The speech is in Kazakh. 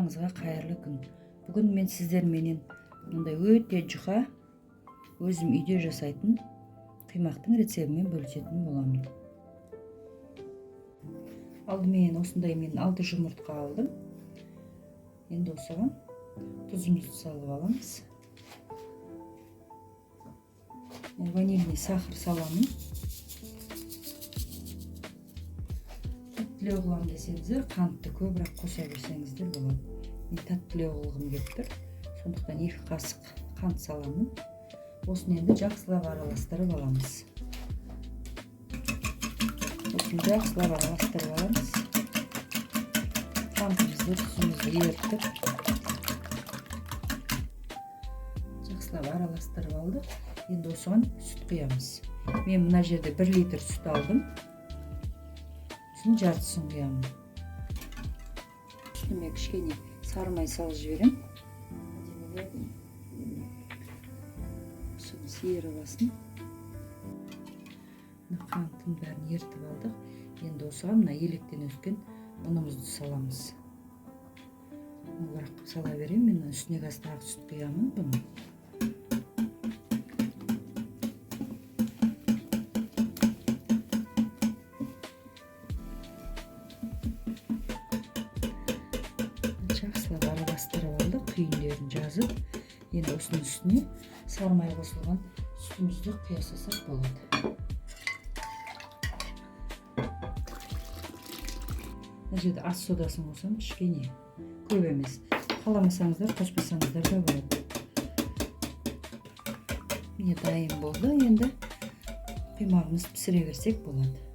Барлығыңызға қайырлы күн. Бүгін мен сіздерменен мындай өте жұқа өзім үйде жасайтын қимақтың рецебімен бөлісетін боламын. Алдымен осындай мен 6 жұмыртқа алдым. Енді осыған тұзымызды салып аламыз. Ванильный сахар саламын. Тәттілеу қылам десеңіздер, қантты көбірек қоса берсеңіздер болады. Мен тәттілеу қылғым келіп тұр. Сондықтан 2 қасық қант саламын. Осыны енді жақсылап араластырып аламыз. Осыны жақсылап араластырып аламыз. Қантымызды, тұзымызды ерітіп жақсылап араластырып алдық. Енді осыған сүт құямыз. Мен мына жерде 1 литр сүт алдым. Сүтін жартысын құямын. Үстіме кішкене сары май салып жіберем. Соны сиырып алсын. Қанттың бәрін ертіп алдық. Енді осыған мына електен өскен ұнымызды саламыз. Бірақ сала берем. Мен үстіне қазір сүт құямын бұны. Жақсылап араластырып алдық, күйіндерін жазып, енді осының үстіне сары май қосылған сүтімізді құя салсақ болады. Мына жерде ас содасын қосам, кішкене, көп емес. Қаламасаңыздар, қоспасаңыздар да болады. Міне дайын болды, енді қимағымызды пісіре берсек болады.